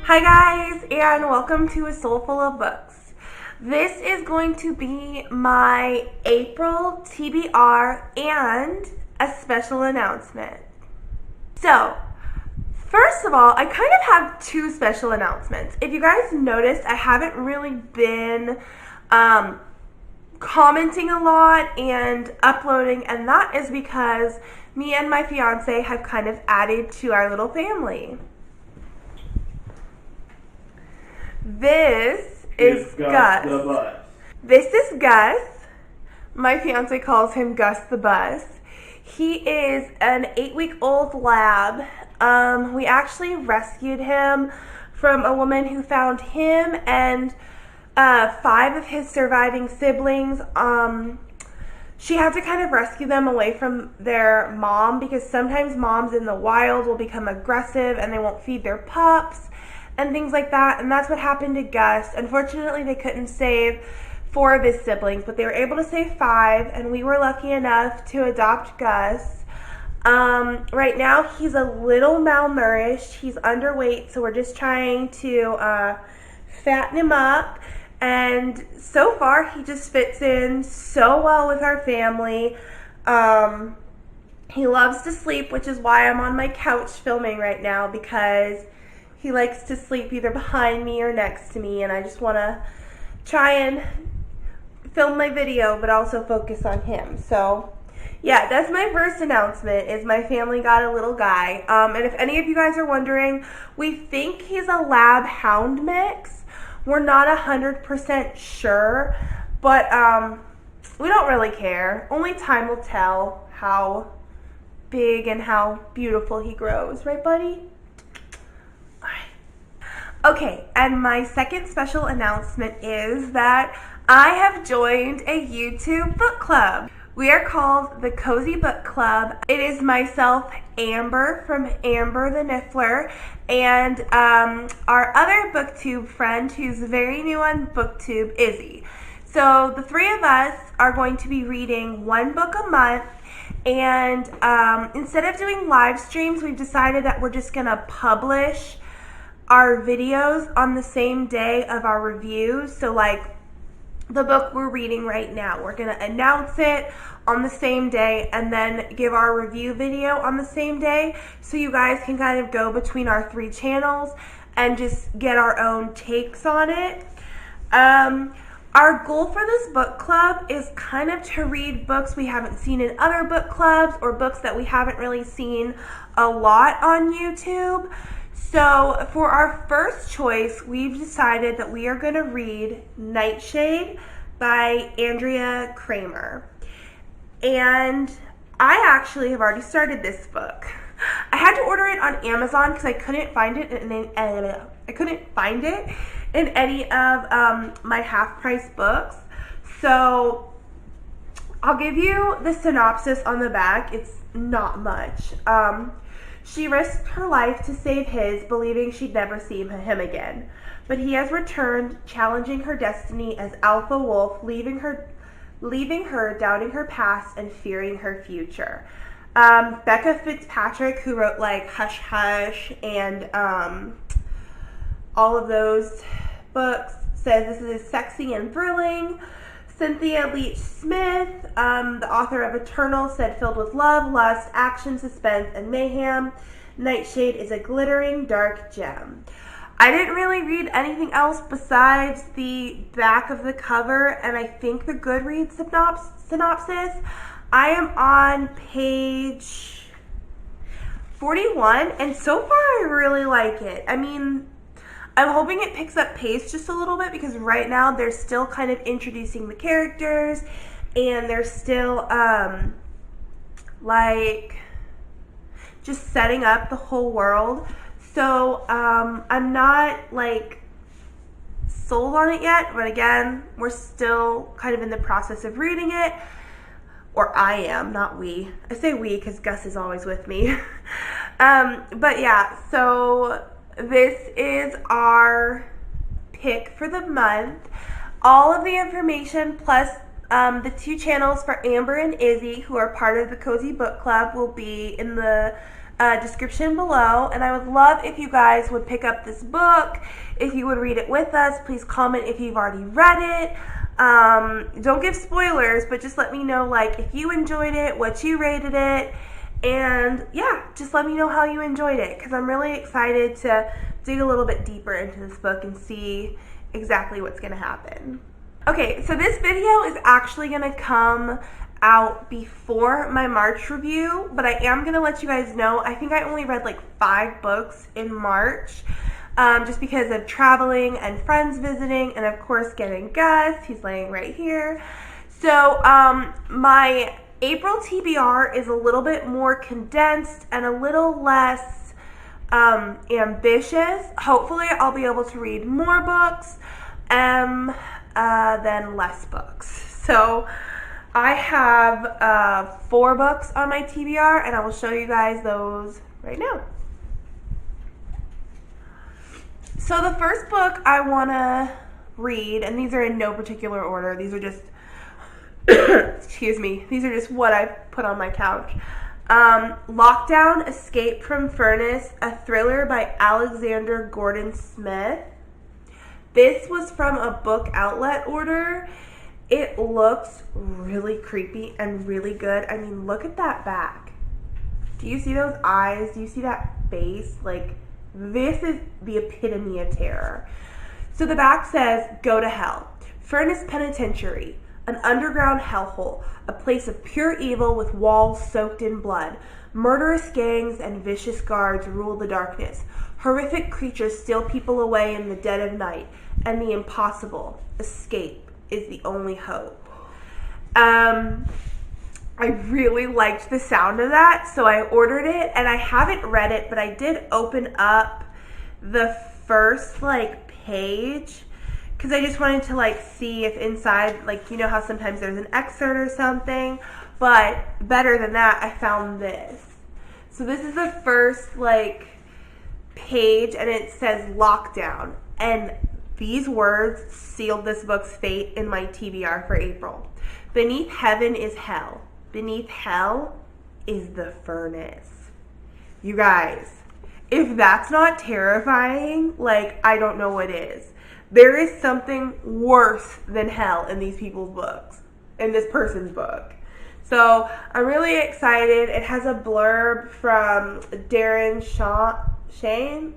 Hi guys, and welcome to A Soul Full of Books. This is going to be my April TBR and a special announcement. So, first of all, I kind of have two special announcements. If you guys noticed, I haven't really been commenting a lot and uploading, and that is because me and my fiance have kind of added to our little family. This is Gus. The bus. This is Gus. My fiance calls him Gus the Bus. He is an 8-week-old lab. We actually rescued him from a woman who found him and 5 of his surviving siblings. She had to kind of rescue them away from their mom because sometimes moms in the wild will become aggressive and they won't feed their pups and things like that, and that's what happened to Gus. Unfortunately, they couldn't save 4 of his siblings, but they were able to save 5, and we were lucky enough to adopt Gus. Right now, he's a little malnourished. He's underweight, so we're just trying to fatten him up, and so far, he just fits in so well with our family. He loves to sleep, which is why I'm on my couch filming right now, because he likes to sleep either behind me or next to me, and I just want to try and film my video, but also focus on him. So, yeah, that's my first announcement, is my family got a little guy. And if any of you guys are wondering, we think he's a lab hound mix. We're not 100% sure, but we don't really care. Only time will tell how big and how beautiful he grows. Right, buddy? Okay, and my second special announcement is that I have joined a YouTube book club. We are called the Cozy Book Club. It is myself, Amber from Amber the Niffler, and our other BookTube friend who's very new on BookTube, Izzy. So the 3 of us are going to be reading 1 book a month, and instead of doing live streams, we've decided that we're just going to publish our videos on the same day of our reviews. So like the book we're reading right now, we're going to announce it on the same day and then give our review video on the same day, so you guys can kind of go between our 3 channels and just get our own takes on it. Our goal for this book club is kind of to read books we haven't seen in other book clubs, or books that we haven't really seen a lot on YouTube. So for our first choice, we've decided that we are going to read Nightshade by Andrea Kramer. And I actually have already started this book. I had to order it on Amazon because I couldn't find it in any of my half-price books. So I'll give you the synopsis on the back. It's not much. She risked her life to save his, believing she'd never see him again. But he has returned, challenging her destiny as Alpha Wolf, leaving her, doubting her past and fearing her future. Becca Fitzpatrick, who wrote like Hush Hush and all of those books, says this is sexy and thrilling. Cynthia Leach Smith, the author of Eternal, said filled with love, lust, action, suspense, and mayhem. Nightshade is a glittering dark gem. I didn't really read anything else besides the back of the cover and I think the Goodreads synopsis. I am on page 41, and so far I really like it. I mean, I'm hoping it picks up pace just a little bit because right now they're still kind of introducing the characters and they're still like just setting up the whole world. So I'm not like sold on it yet, but again, we're still kind of in the process of reading it. Or I am, not we. I say we because Gus is always with me. But yeah, so this is our pick for the month. All of the information plus The two channels for Amber and Izzy, who are part of the Cozy Book Club, will be in the description below. And I would love if you guys would pick up this book, if you would read it with us. Please comment if you've already read it. Don't give spoilers, but just let me know like if you enjoyed it, what you rated it, and yeah, just let me know how you enjoyed it, because I'm really excited to dig a little bit deeper into this book and see exactly what's going to happen. Okay, so this video is actually going to come out before my March review, but I am going to let you guys know, I think I only read like 5 books in March, just because of traveling and friends visiting, and of course getting Gus. He's laying right here. So my April TBR is a little bit more condensed and a little less ambitious. Hopefully I'll be able to read more books than less books. So I have 4 books on my TBR, and I will show you guys those right now. So the first book I want to read, and these are in no particular order, these are just, excuse me, these are just what I put on my couch. Lockdown, Escape from Furnace, a thriller by Alexander Gordon Smith. This was from a book outlet order. It looks really creepy and really good. I mean, look at that back. Do you see those eyes? Do you see that face? Like, this is the epitome of terror. So the back says, "Go to hell. Furnace Penitentiary, an underground hellhole, a place of pure evil with walls soaked in blood. Murderous gangs and vicious guards rule the darkness. Horrific creatures steal people away in the dead of night, and the impossible, escape, is the only hope." I really liked the sound of that, so I ordered it, and I haven't read it, but I did open up the first like page because I just wanted to like see if inside, like, you know how sometimes there's an excerpt or something, but better than that, I found this. So this is the first like page, and it says lockdown, and these words sealed this book's fate in my TBR for April. Beneath heaven is hell. Beneath hell is the furnace. You guys, if that's not terrifying, like, I don't know what is. There is something worse than hell in these people's books, in this person's book. So I'm really excited. It has a blurb from Darren Shan,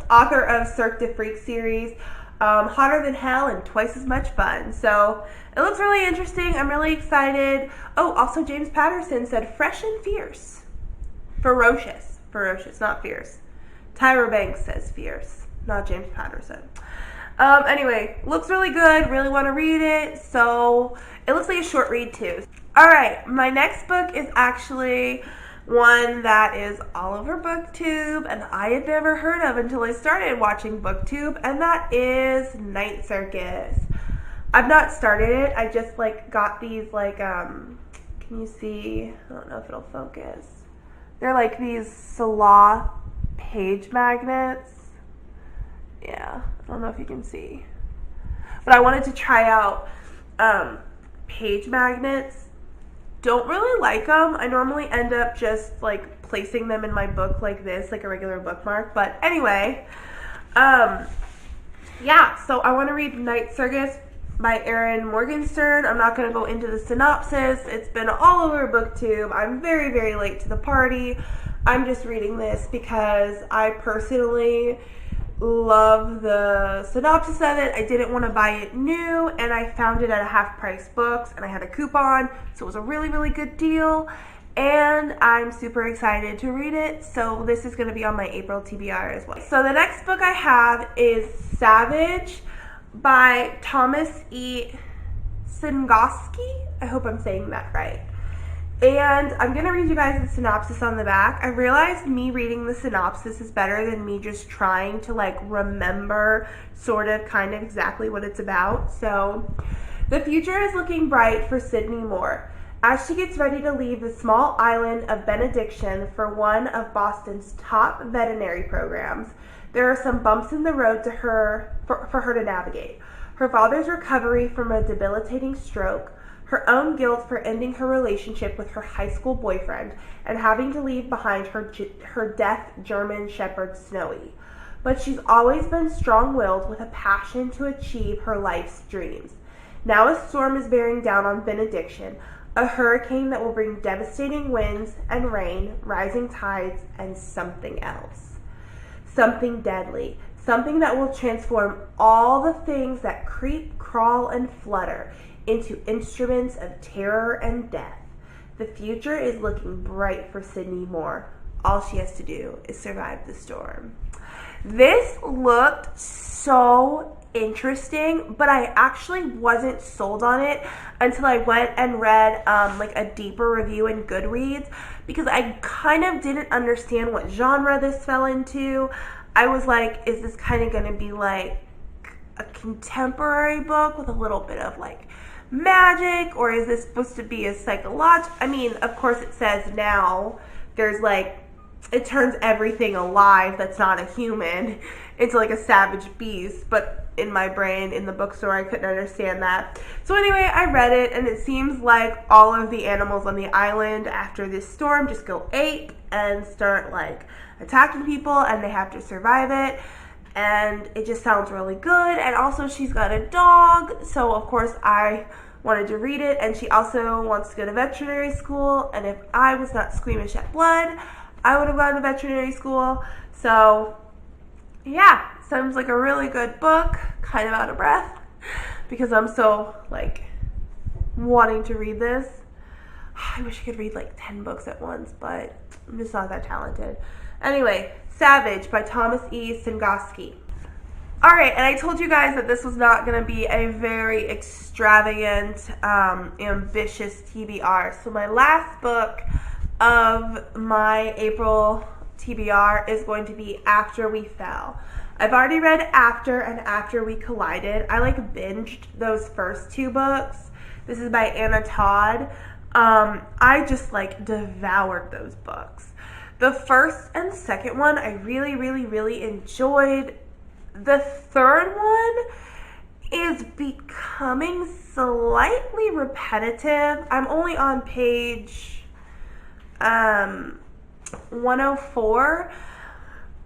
author of Cirque du Freak series, Hotter Than Hell and Twice as Much Fun. So it looks really interesting. I'm really excited. Oh, also James Patterson said fresh and fierce. Ferocious, not fierce. Tyra Banks says fierce, not James Patterson. Anyway, looks really good. Really want to read it. So it looks like a short read too. All right, my next book is actually one that is all over BookTube and I had never heard of until I started watching BookTube, and that is Night Circus. I've not started it. I just like got these like can you see? I don't know if it'll focus. They're like these sloth page magnets. Yeah, I don't know if you can see. But I wanted to try out page magnets. Don't really like them. I normally end up just like placing them in my book like this, like a regular bookmark. But anyway, yeah, so I want to read Night Circus by Erin Morgenstern. I'm not going to go into the synopsis. It's been all over BookTube. I'm very, very late to the party. I'm just reading this because I personally love the synopsis of it. I didn't want to buy it new, and I found it at a half price books, and I had a coupon, so it was a really, really good deal, and I'm super excited to read it. So this is going to be on my April TBR as well. So the next book I have is Savage by Thomas E. Singoski. I hope I'm saying that right. And I'm going to read you guys the synopsis on the back. I realized me reading the synopsis is better than me just trying to like remember sort of kind of exactly what it's about. So, the future is looking bright for Sydney Moore as she gets ready to leave the small island of Benediction for one of Boston's top veterinary programs. There are some bumps in the road to her for her to navigate. Her father's recovery from a debilitating stroke, her own guilt for ending her relationship with her high school boyfriend, and having to leave behind her deaf German Shepherd Snowy. But she's always been strong-willed with a passion to achieve her life's dreams. Now a storm is bearing down on Benediction, a hurricane that will bring devastating winds and rain, rising tides, and something else. Something deadly. Something that will transform all the things that creep, crawl, and flutter into instruments of terror and death. The future is looking bright for Sydney Moore. All she has to do is survive the storm. This looked so interesting, but I actually wasn't sold on it until I went and read like a deeper review in Goodreads, because I kind of didn't understand what genre this fell into. I was like, is this kind of going to be like a contemporary book with a little bit of like magic, or is this supposed to be a psychological? I mean, of course it says now there's like, it turns everything alive that's not a human into like a savage beast, but in my brain in the bookstore I couldn't understand that. So anyway, I read it, and it seems like all of the animals on the island after this storm just go ape and start like attacking people, and they have to survive it. And it just sounds really good. And also she's got a dog, so of course I wanted to read it. And she also wants to go to veterinary school, and if I was not squeamish at blood, I would have gone to veterinary school. So yeah, sounds like a really good book. Kind of out of breath because I'm so like wanting to read this. I wish I could read like 10 books at once, but I'm just not that talented. Anyway, Savage by Thomas E. Singoski. Alright, and I told you guys that this was not going to be a very extravagant, ambitious TBR. So my last book of my April TBR is going to be After We Fell. I've already read After and After We Collided. I like binged those first two books. This is by Anna Todd. I just like devoured those books. The first and second one I really, really, really enjoyed. The third one is becoming slightly repetitive. I'm only on page 104,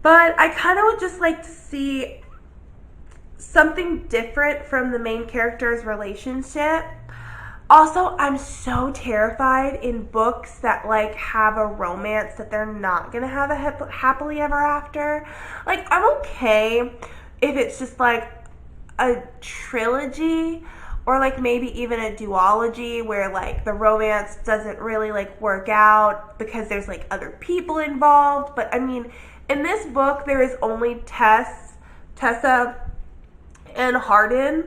but I kind of would just like to see something different from the main character's relationship. Also, I'm so terrified in books that like have a romance that they're not gonna have a happily ever after. Like, I'm okay if it's just like a trilogy, or like maybe even a duology where like the romance doesn't really like work out because there's like other people involved. But I mean, in this book there is only Tessa and Hardin.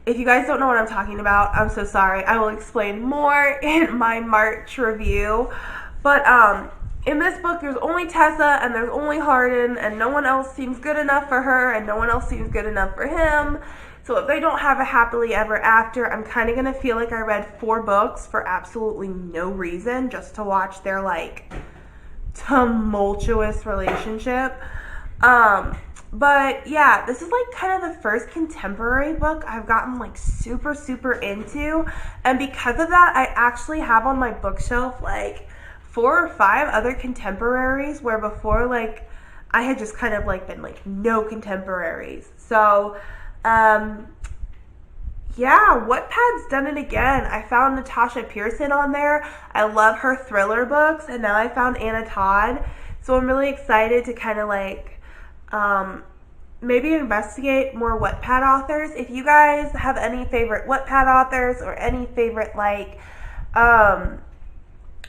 If you guys don't know what I'm talking about, I'm so sorry. I will explain more in my March review. But in this book, there's only Tessa and there's only Hardin, and no one else seems good enough for her and no one else seems good enough for him. So if they don't have a happily ever after, I'm kind of going to feel like I read 4 books for absolutely no reason, just to watch their like tumultuous relationship. But yeah, this is like kind of the first contemporary book I've gotten like super, super into. And because of that, I actually have on my bookshelf like 4 or 5 other contemporaries, where before like I had just kind of like been like no contemporaries. So yeah, Wattpad's done it again. I found Natasha Pearson on there. I love her thriller books, and now I found Anna Todd. So I'm really excited to kind of like maybe investigate more Wattpad authors. If you guys have any favorite Wattpad authors or any favorite like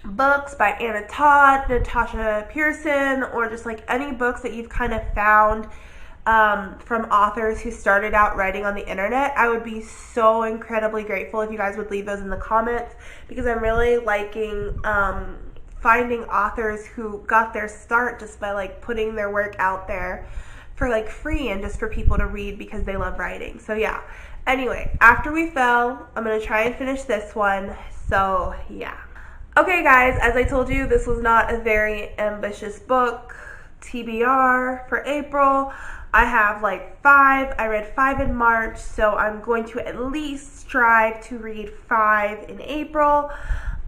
books by Anna Todd, Natasha Pearson, or just like any books that you've kind of found from authors who started out writing on the internet, I would be so incredibly grateful if you guys would leave those in the comments, because I'm really liking finding authors who got their start just by like putting their work out there for like free and just for people to read because they love writing. So yeah, anyway, After We Fell, I'm gonna try and finish this one. So yeah. Okay guys, as I told you, this was not a very ambitious book TBR for April. I have like 5. I read 5 in March, so I'm going to at least strive to read 5 in April.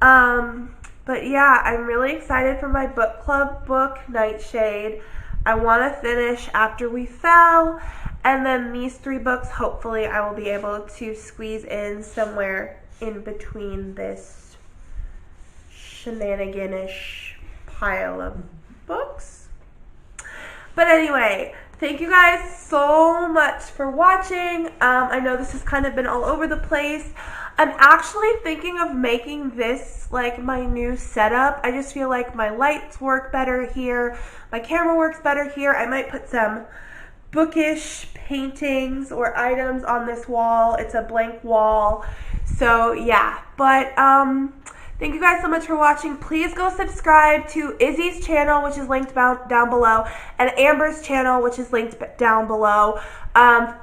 But yeah, I'm really excited for my book club book, Nightshade. I want to finish After We Fell, and then these 3 books, hopefully I will be able to squeeze in somewhere in between this shenaniganish pile of books. But anyway, thank you guys so much for watching. I know this has kind of been all over the place. I'm actually thinking of making this like my new setup. I just feel like my lights work better here. My camera works better here. I might put some bookish paintings or items on this wall. It's a blank wall. So yeah, but thank you guys so much for watching. Please go subscribe to Izzy's channel, which is linked down below, and Amber's channel, which is linked down below,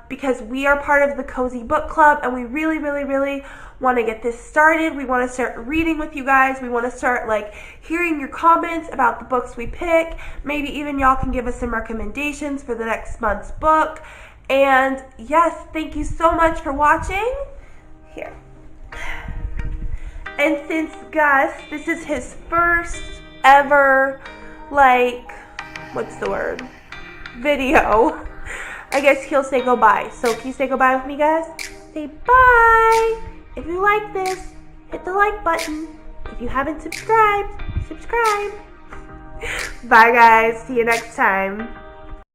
because we are part of the Cozy Book Club, and we really, really, really want to get this started. We want to start reading with you guys. We want to start like hearing your comments about the books we pick. Maybe even y'all can give us some recommendations for the next month's book. And yes, thank you so much for watching. Here. And since Gus, this is his first ever, like, what's the word? Video. I guess he'll say goodbye. So can you say goodbye with me, guys? Say bye. If you like this, hit the like button. If you haven't subscribed, subscribe. Bye, guys. See you next time.